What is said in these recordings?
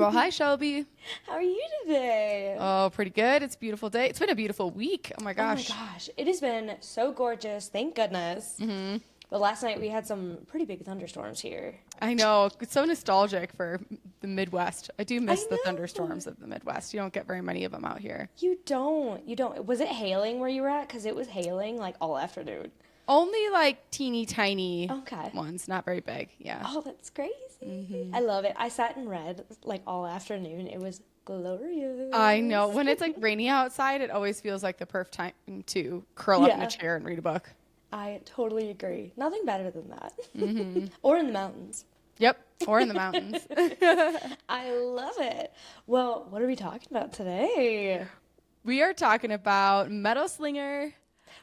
Well, hi, Shelby. How are you today? Oh, pretty good. It's a beautiful day. It's been a beautiful week. Oh my gosh. Oh my gosh, it has been so gorgeous. Thank goodness. But last night we had some pretty big thunderstorms here. I know. It's so nostalgic for the Midwest. I do miss the know. thunderstorms of the Midwest. You don't get very many of them out here. You don't. You don't. Was it hailing where you were at? Because it was hailing like all afternoon. Only like teeny tiny Okay. ones, not very big. Yeah. Oh, that's crazy. I love it. I sat and read like all afternoon. It was glorious. I know. When it's like rainy outside, it always feels like the perfect time to curl up in a chair and read a book. I totally agree. Nothing better than that. Or in the mountains. Yep. Or in the mountains. I love it. Well, what are we talking about today? We are talking about Metal Slinger,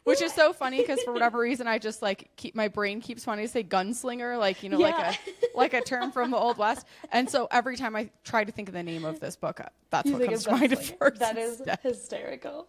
which is so funny because for whatever reason I just like my brain keeps wanting to say gunslinger, like like a term from the Old West. And so every time I try to think of the name of this book, that's what comes to mind first. That is hysterical.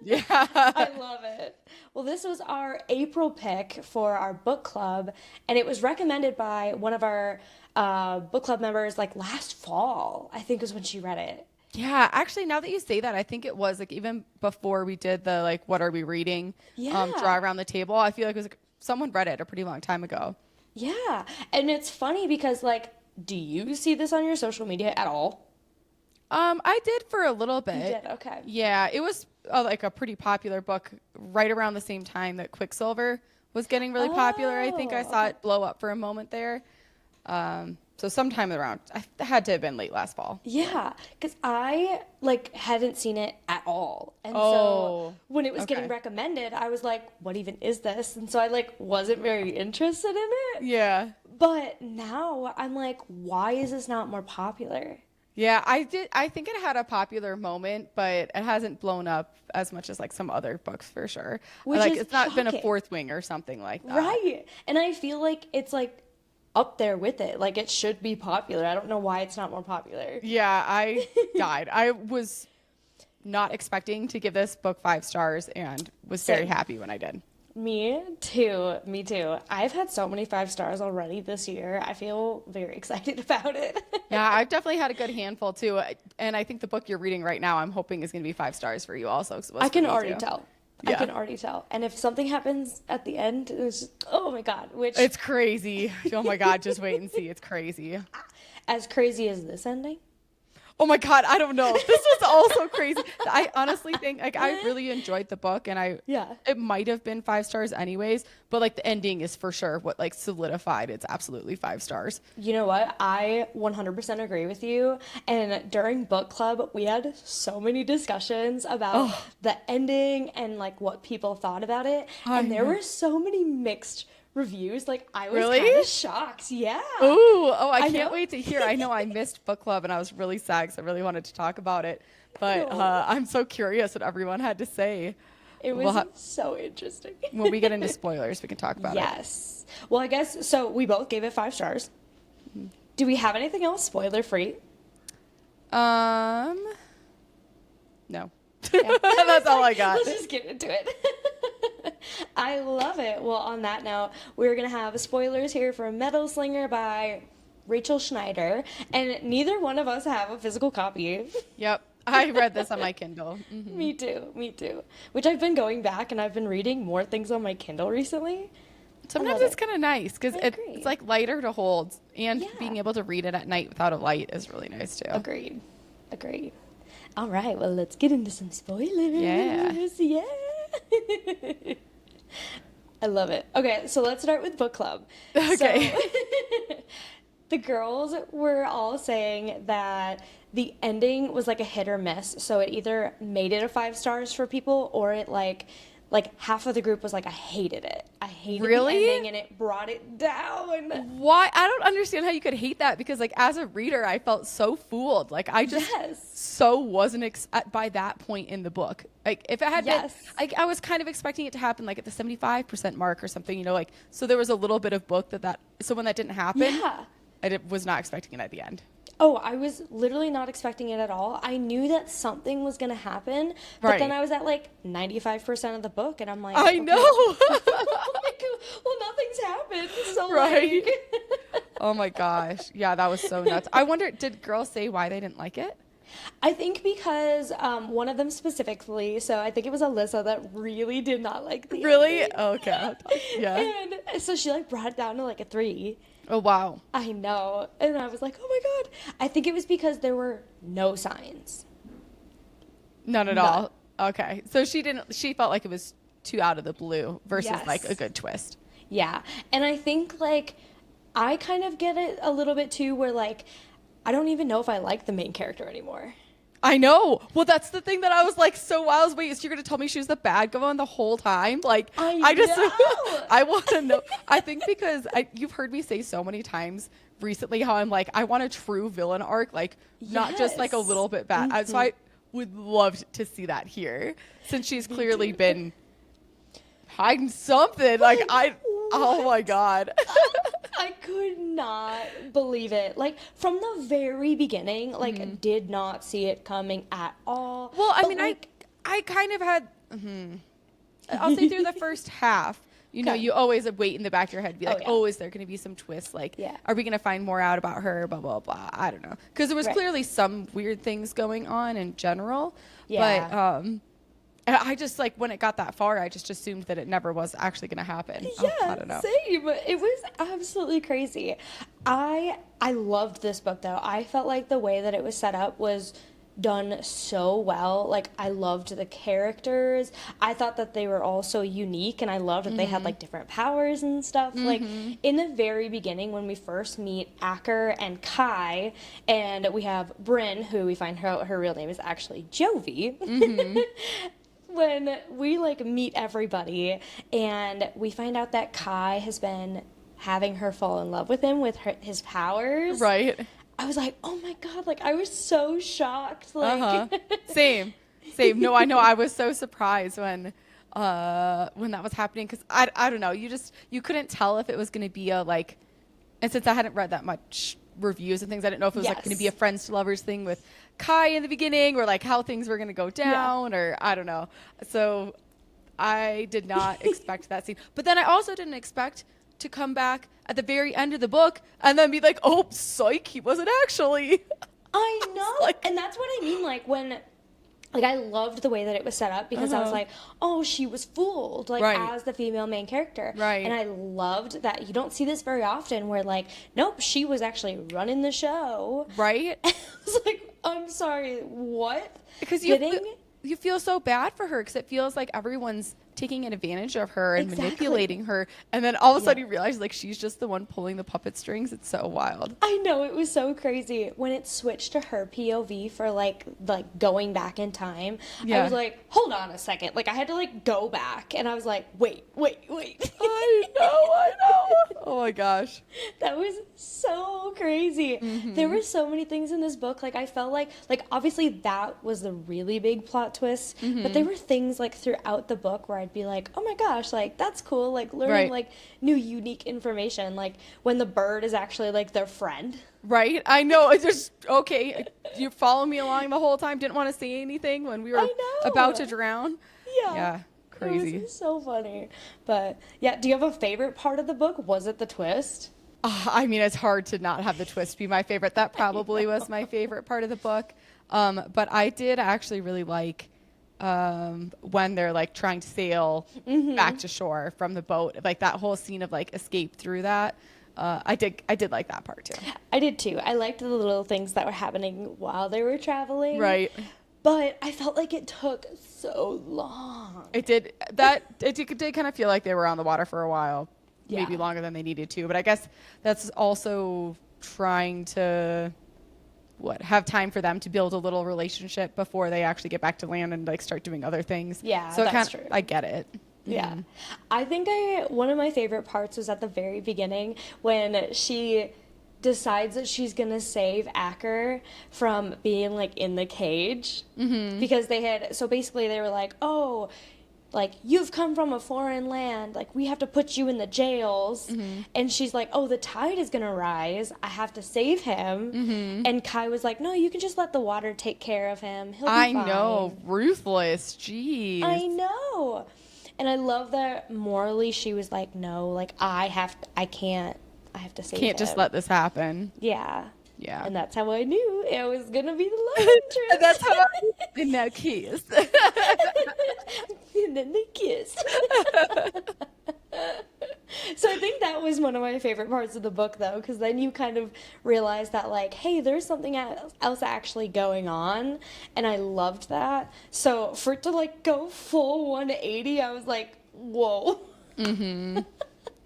Yeah. I love it. Well, this was our April pick for our book club, and it was recommended by one of our book club members like last fall, I think was when she read it. Yeah, actually, now that you say that, I think it was like even before we did the like what are we reading draw around the table. I feel like it was like someone read it a pretty long time ago. Yeah, and it's funny because like, do you see this on your social media at all? I did for a little bit. You did, okay. Yeah, it was like a pretty popular book right around the same time that Quicksilver was getting really popular. I think I saw it blow up for a moment there. So sometime around, I had to have been late last fall. Yeah, because I like hadn't seen it at all, and so when it was getting recommended, I was like, "What even is this?" And so I like wasn't very interested in it. Yeah. But now I'm like, why is this not more popular? Yeah, I think it had a popular moment, but it hasn't blown up as much as like some other books for sure. Which like is it's not been a shocking. Fourth Wing or something like that. Right, and I feel like it's like up there with it. Like it should be popular. I don't know why it's not more popular. Yeah, I died. I was not expecting to give this book 5 stars and was very happy when I did. Me too. Me too. I've had so many 5 stars already this year. I feel very excited about it. Yeah, I've definitely had a good handful too. And I think the book you're reading right now, I'm hoping is going to be 5 stars for you also. I can already tell. Yeah. I can already tell. And if something happens at the end, it's just, oh my God. Which it's crazy. Oh my God, just wait and see. It's crazy. As crazy as this ending? Oh my God, I don't know. This was also crazy. I honestly think like I really enjoyed the book and it might have been 5 stars anyways, but like the ending is for sure what like solidified it's absolutely 5 stars. You know what? I 100% agree with you. And during book club, we had so many discussions about the ending and like what people thought about it. And there were so many mixed reviews. Like I was kind of shocked. Yeah. I can't wait to hear. I know I missed book club and I was really sad because I really wanted to talk about it, but I'm so curious what everyone had to say. It was so interesting. When we get into spoilers, we can talk about it. Yes. Well, I guess so. We both gave it 5 stars. Do we have anything else spoiler free? No. Yeah. That's all I got. Let's just get into it. I love it. Well, on that note, we're going to have spoilers here for Metal Slinger by Rachel Schneider, and neither one of us have a physical copy. Yep. I read this on my Kindle. Mm-hmm. Me too. Which I've been going back and I've been reading more things on my Kindle recently. Sometimes it's kind of nice because it's like lighter to hold, and being able to read it at night without a light is really nice too. Agreed. All right, well, let's get into some spoilers. Yeah. I love it. Okay, so let's start with book club. Okay. So, the girls were all saying that the ending was like a hit or miss. So it either made it a 5 stars for people, or it like half of the group was like, I hated it. I hated the ending and it brought it down. Why? I don't understand how you could hate that because like as a reader, I felt so fooled. Like I just so wasn't by that point in the book. Like if it had been, like I was kind of expecting it to happen like at the 75% mark or something, you know, like, so there was a little bit of book so when that didn't happen, I was not expecting it at the end. Oh, I was literally not expecting it at all. I knew that something was going to happen, but then I was at like 95% of the book, and I'm like, I know. like, well, nothing's happened. So like, Oh my gosh. Yeah, that was so nuts. I wonder, did girls say why they didn't like it? I think because one of them specifically, so I think it was Alyssa that really did not like the Really? ending. Okay. Yeah. And so she like brought it down to like a 3. Oh, wow. I know. And I was like, oh my God. I think it was because there were no signs. None at all. Okay. So she felt like it was too out of the blue versus like a good twist. Yeah. And I think like I kind of get it a little bit too where like I don't even know if I like the main character anymore. I know. Well, that's the thing that I was like so wild. Wait, so you're going to tell me she was the bad guy the whole time? Like, I just, I want to know. I think because you've heard me say so many times recently how I'm like, I want a true villain arc, like not just like a little bit bad. Mm-hmm. So I would love to see that here since she's clearly been hiding something. Like oh my God. I could not believe it. Like from the very beginning, like did not see it coming at all. Well, I mean, like, I kind of had, I'll say through the first half, you know, you always wait in the back of your head, be like, is there going to be some twist? Like, are we going to find more out about her? Blah, blah, blah. I don't know. Because there was clearly some weird things going on in general. Yeah. But, I just like when it got that far, I just assumed that it never was actually going to happen. Yeah, I don't know. Same. It was absolutely crazy. I loved this book though. I felt like the way that it was set up was done so well. Like I loved the characters. I thought that they were all so unique, and I loved that they had like different powers and stuff. Like in the very beginning when we first meet Acker and Kai, and we have Bryn, who we find her real name is actually Jovi. When we like meet everybody and we find out that Kai has been having her fall in love with him with his powers. Right. I was like, oh my God, like I was so shocked. Like Same. No, I know. I was so surprised when that was happening because I don't know. You couldn't tell if it was going to be a like, and since I hadn't read that much reviews and things, I didn't know if it was like going to be a friends to lovers thing with Kai in the beginning or like how things were going to go down or I don't know. So I did not expect that scene. But then I also didn't expect to come back at the very end of the book and then be like, oh, psych, he wasn't actually. I know. Like, and that's what I mean. Like when, like I loved the way that it was set up because I was like, oh, she was fooled like as the female main character. Right. And I loved that you don't see this very often where like, nope, she was actually running the show. Right. And I was like, I'm sorry, what? Because you feel so bad for her because it feels like everyone's taking advantage of her and manipulating her, and then all of a sudden you realize like she's just the one pulling the puppet strings. It's so wild. I know, it was so crazy when it switched to her POV for like going back in time. I was like, hold on a second, like I had to like go back and I was like, wait. I know. Oh my gosh, that was so crazy. There were so many things in this book. Like I felt like obviously that was the really big plot twist, but there were things like throughout the book where I'd be like, oh my gosh, like that's cool, like learning like new unique information, like when the bird is actually like their friend. Right. I know. It's just okay. You follow me along the whole time. Didn't want to say anything when we were about to drown. Yeah. Crazy. It was so funny. But yeah, do you have a favorite part of the book? Was it the twist? I mean, it's hard to not have the twist be my favorite. That probably was my favorite part of the book. But I did actually really like when they're like trying to sail back to shore from the boat, like that whole scene of like escape through that. I did like that part too. I did too. I liked the little things that were happening while they were traveling. Right. But I felt like it took so long. It did. It did kind of feel like they were on the water for a while, maybe longer than they needed to. But I guess that's also trying to have time for them to build a little relationship before they actually get back to land and like start doing other things. Yeah, so that's true. I get it. Yeah. I think one of my favorite parts was at the very beginning when she decides that she's going to save Acker from being like in the cage because basically they were like, oh, like you've come from a foreign land, like we have to put you in the jails. And she's like, oh, the tide is going to rise. I have to save him. And Kai was like, no, you can just let the water take care of him. He'll be fine. I know. Ruthless. Jeez. I know. And I love that morally she was like, no, like I can't I have to save Can't just him. let this happen. Yeah. Yeah. And that's how I knew it was going to be the love interest. That's how I and now kiss. And then they kissed. So I think that was one of my favorite parts of the book, though, because then you kind of realize that, like, hey, there's something else actually going on, and I loved that. So for it to, like, go full 180, I was like, whoa. Mm-hmm.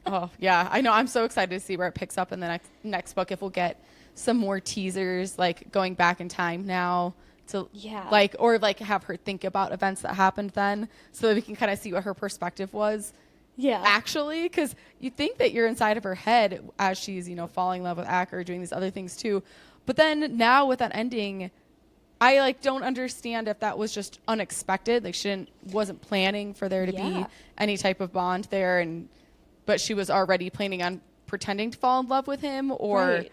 Oh, yeah. I know. I'm so excited to see where it picks up in the next book, if we'll get some more teasers, like, going back in time now to, like, or, like, have her think about events that happened then so that we can kind of see what her perspective was. Yeah. Actually, because you think that you're inside of her head as she's, you know, falling in love with Acker, doing these other things too. But then now with that ending, I like don't understand if that was just unexpected. Like she wasn't planning for there to be any type of bond there, but she was already planning on pretending to fall in love with him, or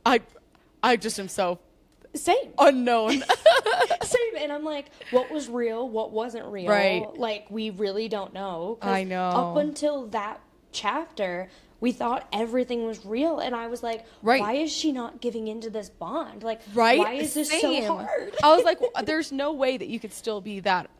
I just am so same unknown. Same, and I'm like, what was real, what wasn't real? Right. Like, we really don't know. 'Cause I know. up until that chapter, we thought everything was real, and I was like, why is she not giving into this bond? Like, why is this so hard? I was like, there's no way that you could still be that,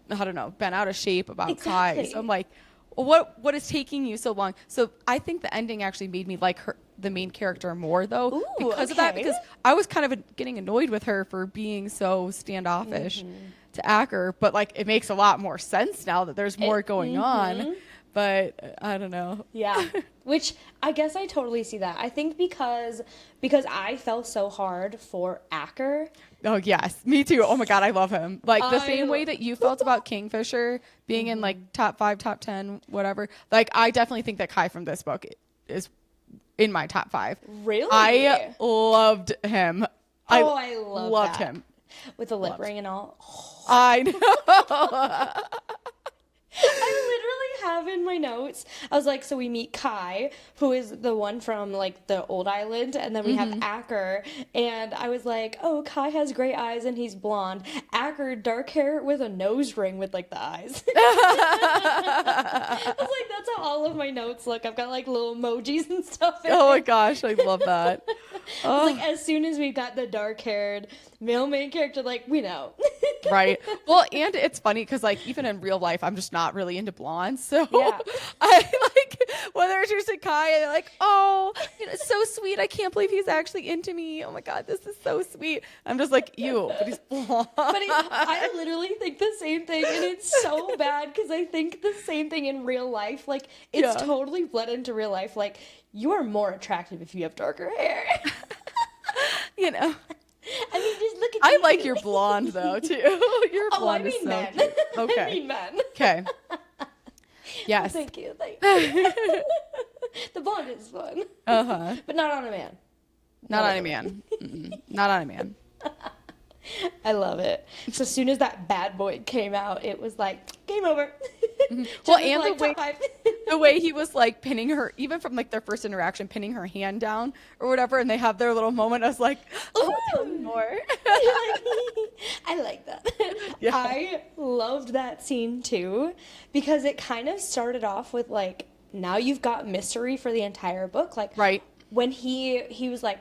I don't know, bent out of shape about Kai. So I'm like, what is taking you so long? So I think the ending actually made me like her, the main character, more though. Because of that, because I was kind of getting annoyed with her for being so standoffish to Acker, but like it makes a lot more sense now that there's more going on. But I don't know. Yeah. Which I guess I totally see that. I think because I fell so hard for Acker. Oh yes, me too. Oh my god, I love him. Like the same way that you felt about Kingfisher being in like top 5, top 10, whatever. Like I definitely think that Kai from this book is in my top 5. Really? I loved him. I loved him. With the lip ring and all. I know. I literally have in my notes, I was like, so we meet Kai, who is the one from like the old island, and then we have Acker, and I was like, oh, Kai has gray eyes and he's blonde. Acker, dark hair with a nose ring with like the eyes. I was like, that's how all of my notes look. I've got like little emojis and stuff in Oh my gosh, I love that. Like as soon as we got the dark haired male main character, like we know. Right. Well, and it's funny because like even in real life, I'm just not really into blondes. So I like whether it's just a Kai and they're like, oh, you know, it's so sweet. I can't believe he's actually into me. Oh my God, this is so sweet. I'm just like, ew, but he's blonde. But I literally think the same thing, and it's so bad because I think the same thing in real life. Like it's totally bled into real life. Like you are more attractive if you have darker hair. You know. I mean, just look at I you. like your blonde though too. Your blonde is so men. cute. Okay. I mean men. Okay. Yes. Oh, thank you. The blonde is fun. But not on a man. Not on a man. Not on a man. I love it. So as soon as that bad boy came out, it was like game over. Well, and like, the way he was like pinning her, even from like their first interaction, pinning her hand down or whatever, and they have their little moment. I was like, oh, tell me more. I like that. Yeah. I loved that scene too, because it kind of started off with like, now you've got mystery for the entire book. Like, when he was like,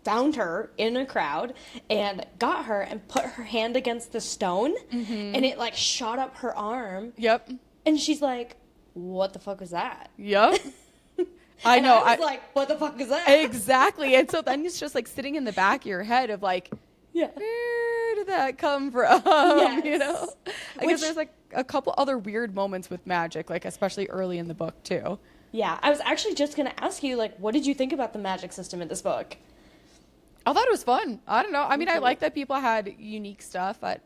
found her in a crowd and got her and put her hand against the stone, and it like shot up her arm. Yep. And she's like, what the fuck was that? Yep. I know. I was like, what the fuck is that? Exactly. And so then it's just like sitting in the back of your head of like, where did that come from? Yes. You know? I guess there's like a couple other weird moments with magic, like especially early in the book too. Yeah. I was actually just going to ask you, like, what did you think about the magic system in this book? I thought it was fun. I don't know. I mean, I like that people had unique stuff, but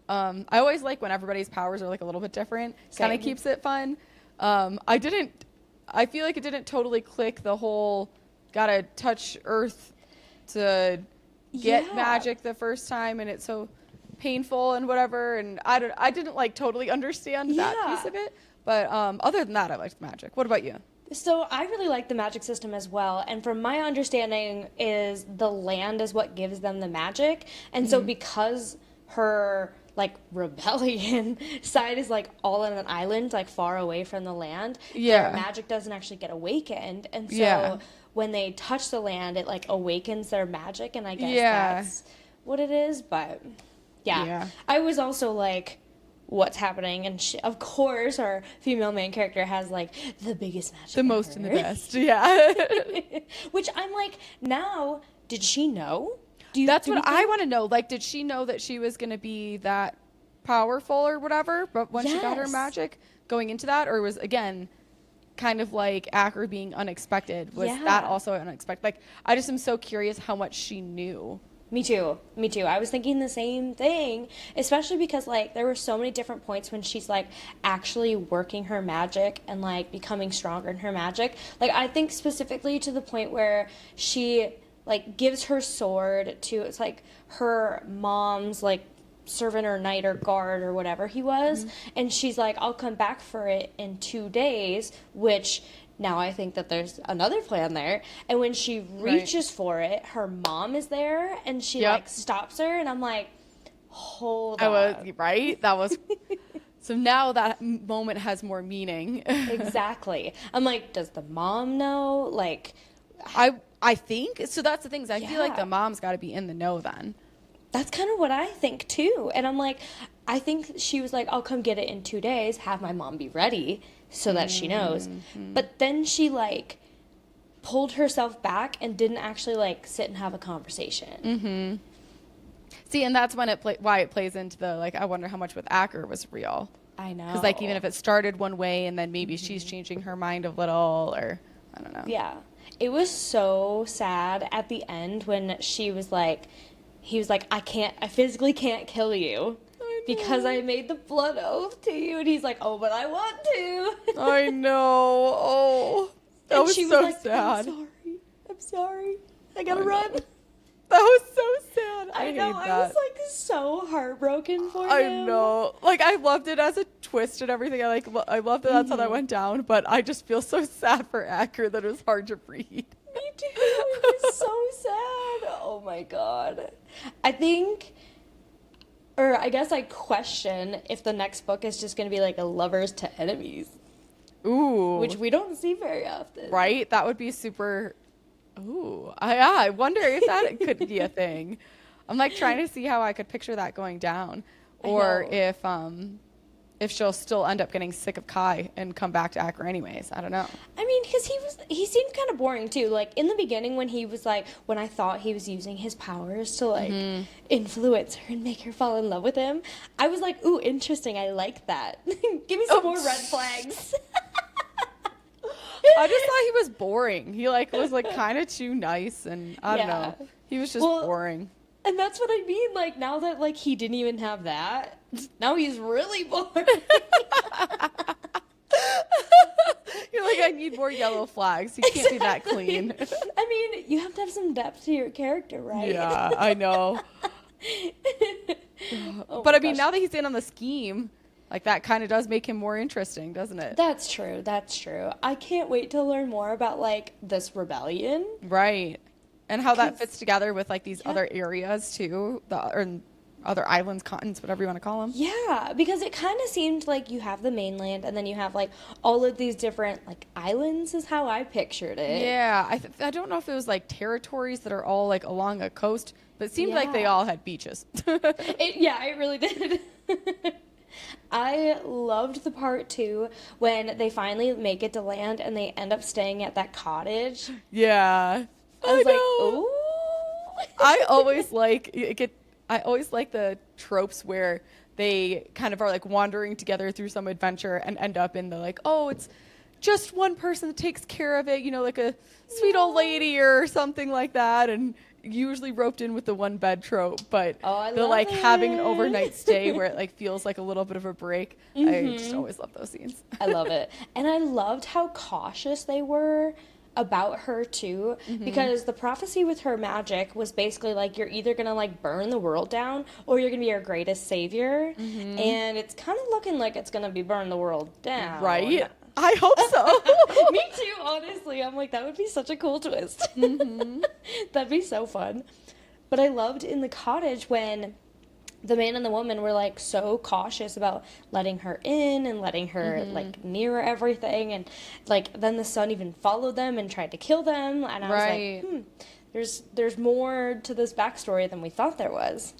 I always like when everybody's powers are like a little bit different. Kind of keeps it fun. I feel like it didn't totally click the whole gotta touch Earth to get magic the first time, and it's so painful and whatever. And I didn't like totally understand that piece of it. But other than that, I liked magic. What about you? So I really like the magic system as well, and from my understanding is the land is what gives them the magic, and so because her like rebellion side is like all on an island like far away from the land, their magic doesn't actually get awakened, and so when they touch the land, it like awakens their magic, and I guess Yeah. that's what it is. But yeah. I was also like, what's happening? And of course, our female main character has like the biggest magic, the most and the best. Yeah. Which I'm like, now, did she know? That's what I want to know. Like, did she know that she was going to be that powerful or whatever? But when she got her magic going into that, or was again kind of like Acker being unexpected? Was that also unexpected? Like, I just am so curious how much she knew. Me too. I was thinking the same thing, especially because like there were so many different points when she's like actually working her magic and like becoming stronger in her magic. Like, I think specifically to the point where she like gives her sword to, it's like her mom's like servant or knight or guard or whatever he was, and she's like, I'll come back for it in 2 days, which now I think that there's another plan there. And when she reaches for it, her mom is there, and she like stops her, and I'm like, hold on. That was so now that moment has more meaning. Exactly. I'm like, does the mom know? Like, I think so. That's the thing. I feel like the mom's got to be in the know then. That's kind of what I think too. And I'm like, I think she was like, I'll come get it in 2 days, have my mom be ready so that she knows. But then she like pulled herself back and didn't actually like sit and have a conversation. See, and that's when why it plays into the like, I wonder how much with Acker was real. I know. Because like, even if it started one way and then maybe she's changing her mind a little, or I don't know. Yeah. It was so sad at the end when he was like, I physically can't kill you because I made the blood oath to you. And he's like, oh, but I want to. I know. Oh, that was so like, sad. I'm sorry. I gotta run. That was so sad. I know. I was like so heartbroken for him. I know. Like, I loved it as a twist and everything. I loved that that's how that went down. But I just feel so sad for Acker that it was hard to read. Me too. It was so sad. Oh my god. I guess I question if the next book is just going to be like a lovers to enemies. Ooh. Which we don't see very often. Right? That would be super... Ooh. I wonder if that could be a thing. I'm like trying to see how I could picture that going down. Or if she'll still end up getting sick of Kai and come back to Acker anyways. I don't know. I mean, because he seemed kind of boring too. Like in the beginning when he was like, when I thought he was using his powers to like influence her and make her fall in love with him, I was like, ooh, interesting. I like that. Give me some more red flags. I just thought he was boring. He like was like kind of too nice, and I don't know. He was just boring. And that's what I mean. Like now that like he didn't even have that, now he's really boring. You're like, I need more yellow flags. He can't be that clean. I mean, you have to have some depth to your character, right? Yeah, I know. But I mean, now that he's in on the scheme, like that kind of does make him more interesting, doesn't it? That's true. I can't wait to learn more about like this rebellion. Right. And how that fits together with like these other areas too, or other islands, continents, whatever you want to call them. Yeah, because it kind of seemed like you have the mainland and then you have like all of these different like islands is how I pictured it. Yeah, I don't know if it was like territories that are all like along a coast, but it seemed like they all had beaches. It really did. I loved the part too when they finally make it to land and they end up staying at that cottage. Yeah. I was like, ooh. I always like the tropes where they kind of are like wandering together through some adventure and end up in the like, oh, it's just one person that takes care of it, you know, like a sweet old lady or something like that, and usually roped in with the one bed trope, but the like having an overnight stay where it like feels like a little bit of a break. I just always love those scenes. I love it. And I loved how cautious they were about her too, because the prophecy with her magic was basically like, you're either gonna like burn the world down or you're gonna be our greatest savior, and it's kind of looking like it's gonna be burn the world down, right? I hope so. Me too, honestly. I'm like, that would be such a cool twist. That'd be so fun. But I loved in the cottage when the man and the woman were like so cautious about letting her in and letting her like near everything, and like then the son even followed them and tried to kill them, and I was like, there's more to this backstory than we thought there was.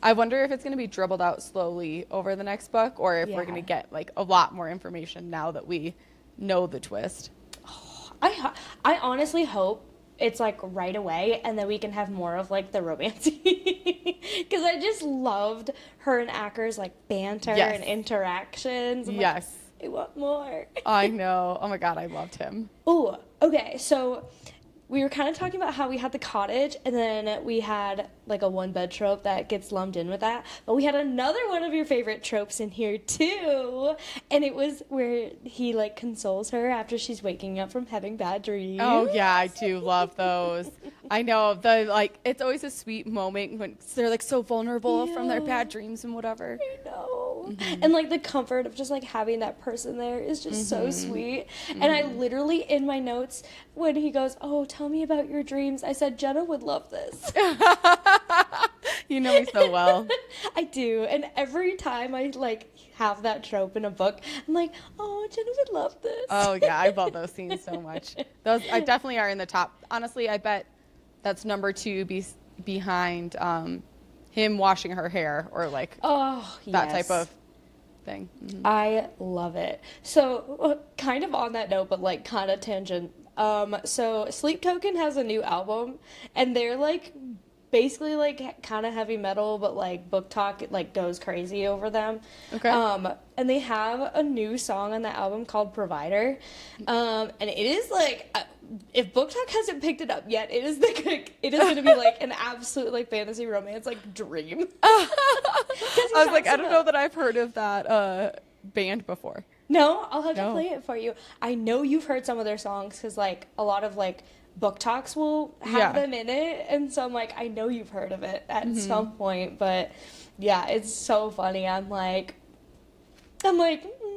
I wonder if it's going to be dribbled out slowly over the next book, or if we're going to get like a lot more information now that we know the twist. I honestly hope it's like right away, and then we can have more of like the romance, because I just loved her and Acker's like banter and interactions. I'm like, I want more. I know. Oh my god, I loved him. Oh, okay. So we were kind of talking about how we had the cottage, and then we had like a one bed trope that gets lumped in with that. But we had another one of your favorite tropes in here too, and it was where he like consoles her after she's waking up from having bad dreams. Oh yeah, I do love those. I know, the like it's always a sweet moment when they're like so vulnerable from their bad dreams and whatever. I know. And like the comfort of just like having that person there is just so sweet. And I literally in my notes when he goes, "Oh, tell me about your dreams," I said Jenna would love this. You know me so well. I do. And every time I like have that trope in a book, I'm like, "Oh, Jenna would love this." Oh yeah, I love those scenes so much. Those I definitely are in the top. Honestly, I bet that's number 2 behind him washing her hair, or like that type of thing. I love it. So kind of on that note, but like kind of tangent. So Sleep Token has a new album, and they're like basically like kind of heavy metal, but like Book Talk like goes crazy over them. Okay. And they have a new song on the album called Provider, and it is like if Book Talk hasn't picked it up yet, it is going to be like an absolute like fantasy romance like dream. I was like, I don't know that I've heard of that band before. No, I'll have to play it for you. I know you've heard some of their songs because like a lot of like book talks will have them in it, and so I'm like, I know you've heard of it at some point, but yeah, it's so funny. I'm like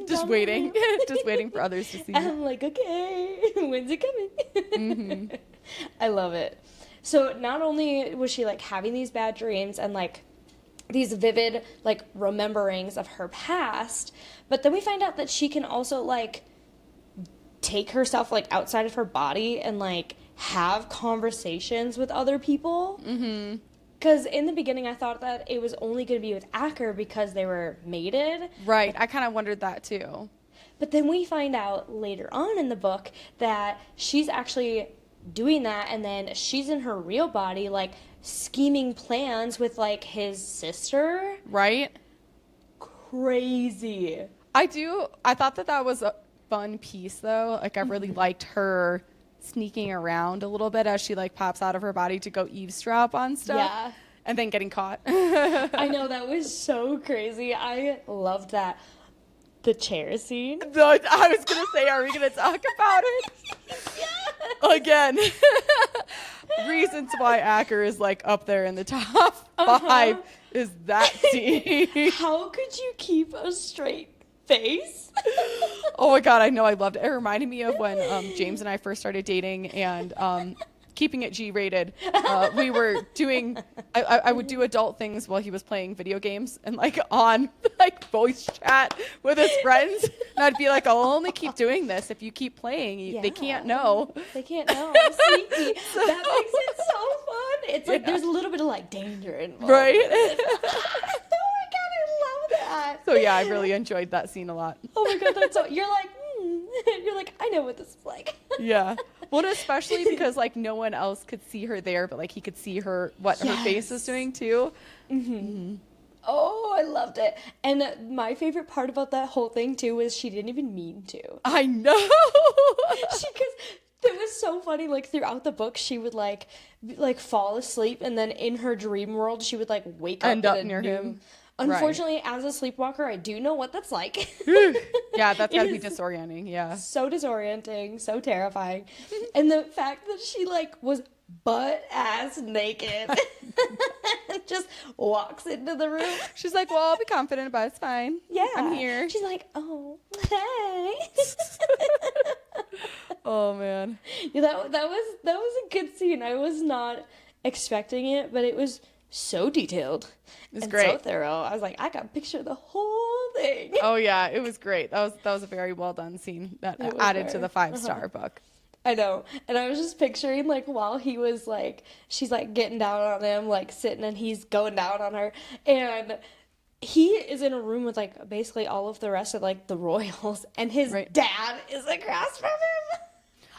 just waiting just waiting for others to see it. I'm like, okay, when's it coming? I love it. So not only was she like having these bad dreams and like these vivid like rememberings of her past, but then we find out that she can also like take herself like outside of her body and like have conversations with other people. Because in the beginning I thought that it was only going to be with Acker because they were mated. Right, I kind of wondered that too. But then we find out later on in the book that she's actually doing that, and then she's in her real body like scheming plans with like his sister. Right? Crazy. I thought that was a fun piece though. Like I really liked her sneaking around a little bit as she like pops out of her body to go eavesdrop on stuff. Yeah. And then getting caught. I know, that was so crazy. I loved that. The chair scene. I was going to say, are we going to talk about it? Again. Reasons why Acker is like up there in the top 5 is that scene. How could you keep a straight face? Oh my god, I know, I loved it. It reminded me of when James and I first started dating, and keeping it G-rated, we were doing I would do adult things while he was playing video games and like on like voice chat with his friends, and I'd be like, I'll only keep doing this if you keep playing. They can't know. They can't know. Sneaky. That makes it so fun. It's like there's a little bit of like danger involved. Right? That. So yeah, I really enjoyed that scene a lot. Oh my god, that's so, you're like I know what this is like. Yeah. Well, especially because like no one else could see her there, but like he could see her her face is doing too. Oh, I loved it. And my favorite part about that whole thing too was she didn't even mean to. I know. Because it was so funny, like throughout the book she would like fall asleep, and then in her dream world she would like wake up end up near him. Unfortunately, as a sleepwalker, I do know what that's like. Yeah, that's gotta be disorienting. Yeah. So disorienting, so terrifying. And the fact that she like was butt-ass naked and just walks into the room. She's like, well, I'll be confident about it. It's fine. Yeah. I'm here. She's like, oh, hey. Oh, man. Yeah, that was a good scene. I was not expecting it, but it was so detailed and great. so thorough. I was like, I got a picture of the whole thing. Oh yeah, it was great. That was a very well done scene that added to the 5-star book. I know. And I was just picturing, like, while he was, like, she's, like, getting down on him, like, sitting, and he's going down on her. And he is in a room with, like, basically all of the rest of, like, the royals. And his dad is across from him.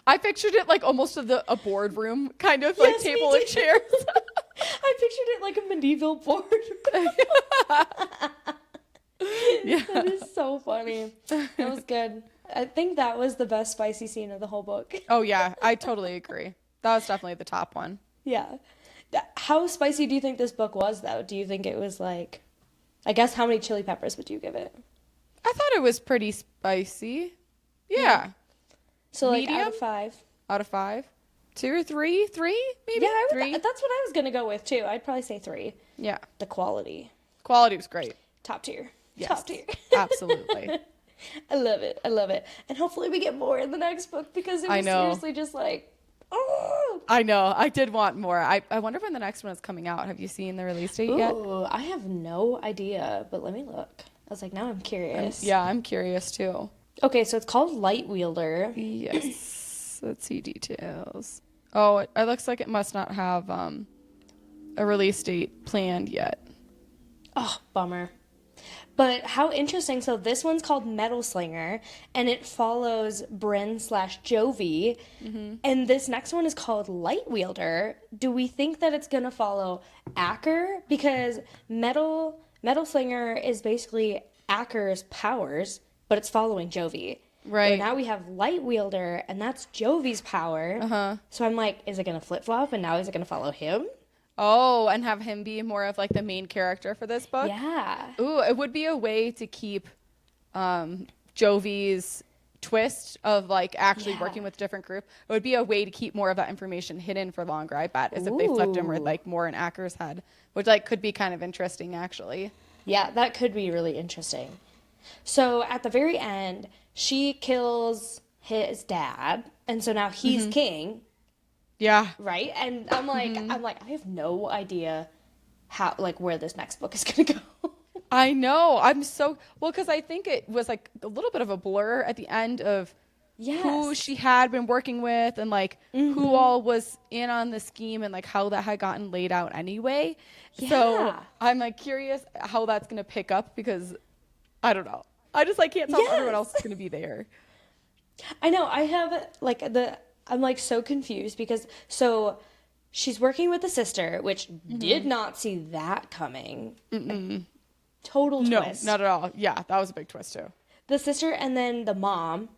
I pictured it, like, almost a boardroom, kind of, like, table and chairs. I pictured it like a medieval boardroom. Yeah. That is so funny. That was good. I think that was the best spicy scene of the whole book. Oh, yeah. I totally agree. That was definitely the top one. Yeah. How spicy do you think this book was, though? Do you think it was like, I guess, how many chili peppers would you give it? I thought it was pretty spicy. Yeah. So, like, medium? out of 5? Out of 5? 2 or 3? 3? Maybe? Yeah, 3? That's what I was going to go with, too. I'd probably say 3. Yeah. The quality. Quality was great. Top tier. Yes. Top tier. Absolutely. I love it. I love it. And hopefully we get more in the next book because it was seriously just like, oh. I know. I did want more. I wonder when the next one is coming out. Have you seen the release date yet? Oh, I have no idea, but let me look. I was like, now I'm curious. Yeah, I'm curious too. Okay, so it's called Light Wielder. Yes. Let's see details. Oh, it looks like it must not have a release date planned yet. Oh, bummer. But how interesting. So this one's called Metal Slinger, and it follows Bryn/Jovi. Mm-hmm. And this next one is called Light Wielder. Do we think that it's going to follow Acker? Because Metal Slinger is basically Acker's powers, but it's following Jovi. Right. Where now we have Light Wielder, and that's Jovi's power. Uh-huh. So I'm like, is it going to flip-flop, and now is it going to follow him? Oh, and have him be more of like the main character for this book? Yeah. Ooh, it would be a way to keep Jovi's twist of like actually working with a different group. It would be a way to keep more of that information hidden for longer, I bet, as if they flipped him with like more in Acker's head, which like could be kind of interesting actually. Yeah, that could be really interesting. So at the very end, she kills his dad, and so now he's king. Yeah. Right? And I'm like, I have no idea how, like, where this next book is going to go. I know. I'm so, well, because I think it was like a little bit of a blur at the end of who she had been working with and like who all was in on the scheme and like how that had gotten laid out anyway. Yeah. So I'm like curious how that's going to pick up because I don't know. I just like can't tell if everyone else is going to be there. I know. I have like I'm like so confused because so she's working with the sister, which did not see that coming. Total twist. No, not at all. Yeah, that was a big twist too. The sister and then the mom.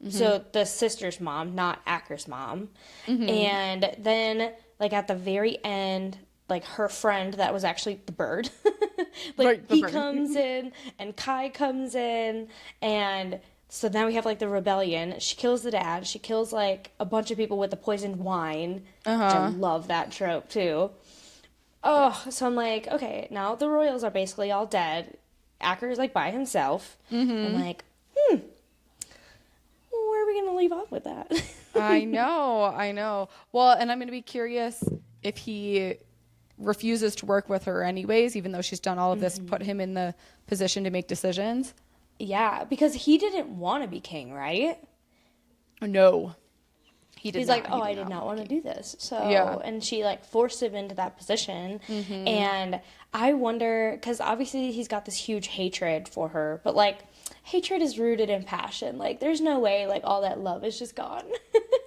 So the sister's mom, not Acker's mom. And then like at the very end, like her friend that was actually the bird. He comes in and Kai comes in and so now we have, like, the rebellion. She kills the dad. She kills, like, a bunch of people with the poisoned wine. Which I love that trope, too. Oh, so I'm like, okay, now the royals are basically all dead. Acker's, like, by himself. I'm like, where are we going to leave off with that? I know. Well, and I'm going to be curious if he refuses to work with her anyways, even though she's done all of this, put him in the position to make decisions. Yeah, because he didn't want to be king, right? No. He's like, I did not want to do this. So, and she like forced him into that position. And I wonder, because obviously he's got this huge hatred for her, but like hatred is rooted in passion. Like there's no way like all that love is just gone.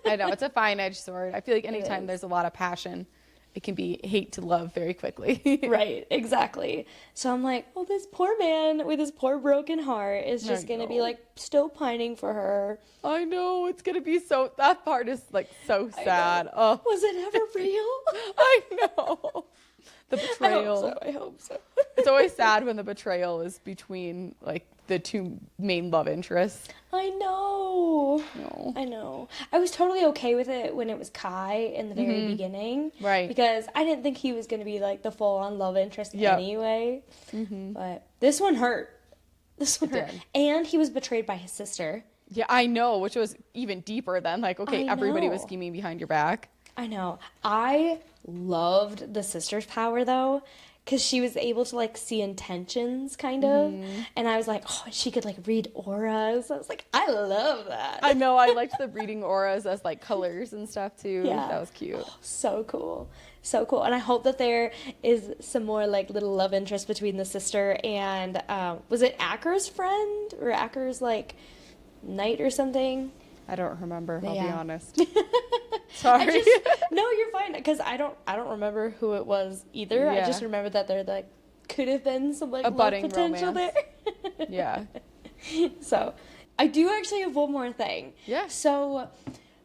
I know, it's a fine-edged sword. I feel like anytime there's a lot of passion, it can be hate to love very quickly. Right, exactly. So I'm like, well, this poor man with his poor broken heart is just going to be like still pining for her. I know, it's going to be so, that part is like so sad. Oh. Was it ever real? I know. The betrayal. I hope so. It's always sad when the betrayal is between like the two main love interests. I know. No. I know. I was totally okay with it when it was Kai in the very beginning. Right. Because I didn't think he was going to be like the full-on love interest anyway. But this one hurt. This one hurt. And he was betrayed by his sister. Yeah, I know, which was even deeper than like, okay, everybody was scheming behind your back. I know. I loved the sister's power though, because she was able to like see intentions kind of. And I was like, oh, she could like read auras. I was like, I love that. I know. I liked the reading auras as like colors and stuff too. Yeah. That was cute. Oh, so cool. So cool. And I hope that there is some more like little love interest between the sister and was it Acker's friend or Acker's like knight or something? I don't remember. I'll be honest. Sorry. Sorry. No, you're fine. Because I don't remember who it was either. Yeah. I just remember that there like could have been some like a love budding potential romance. there. Yeah. So I do actually have one more thing. Yeah. So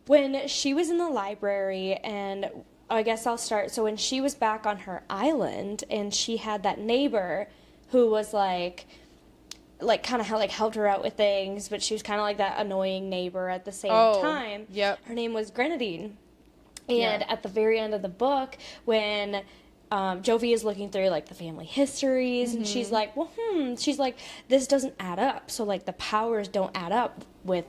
when she was in the library, and I guess I'll start. So when she was back on her island and she had that neighbor who was like kind of helped her out with things, but she was kind of like that annoying neighbor at the same time. Yep. Her name was Grenadine. And at the very end of the book, when Jovi is looking through like the family histories, and she's like, she's like, this doesn't add up. So like the powers don't add up with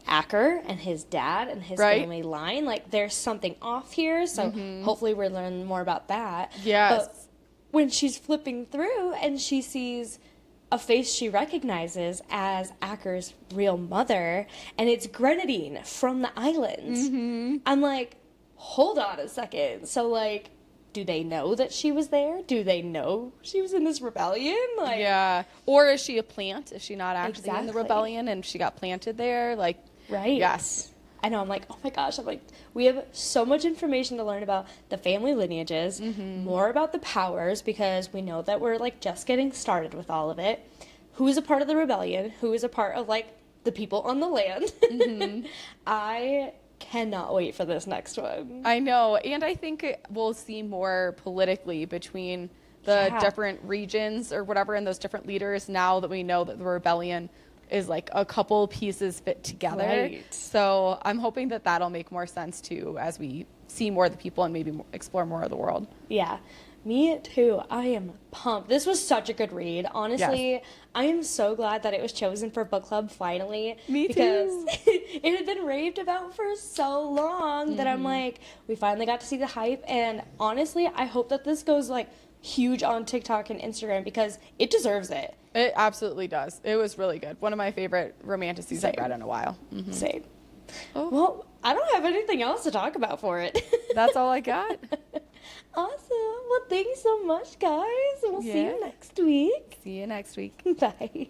Acker and his dad and his family line. Like there's something off here. So hopefully we're learning more about that. Yes. But when she's flipping through and she sees a face she recognizes as Acker's real mother, and it's Grenadine from the islands. I'm like, hold on a second. So, like, do they know that she was there? Do they know she was in this rebellion? Like, yeah. Or is she a plant? Is she not actually in the rebellion and she got planted there? Like, right. Yes. I know, I'm like, oh my gosh, I'm like, we have so much information to learn about the family lineages, more about the powers, because we know that we're, like, just getting started with all of it. Who is a part of the rebellion? Who is a part of, like, the people on the land? I cannot wait for this next one. I know, and I think we'll see more politically between the different regions or whatever, and those different leaders, now that we know that the rebellion is like a couple pieces fit together. Right. So I'm hoping that that'll make more sense too as we see more of the people and maybe explore more of the world. Yeah, me too. I am pumped. This was such a good read. Honestly, I am so glad that it was chosen for book club finally. Me because too. it had been raved about for so long that I'm like, we finally got to see the hype. And honestly, I hope that this goes like huge on TikTok and Instagram because it deserves it. It absolutely does. It was really good. One of my favorite romanticies I've read in a while. Same. Oh. Well, I don't have anything else to talk about for it. That's all I got. Awesome. Well, thank you so much, guys. We'll see you next week. See you next week. Bye.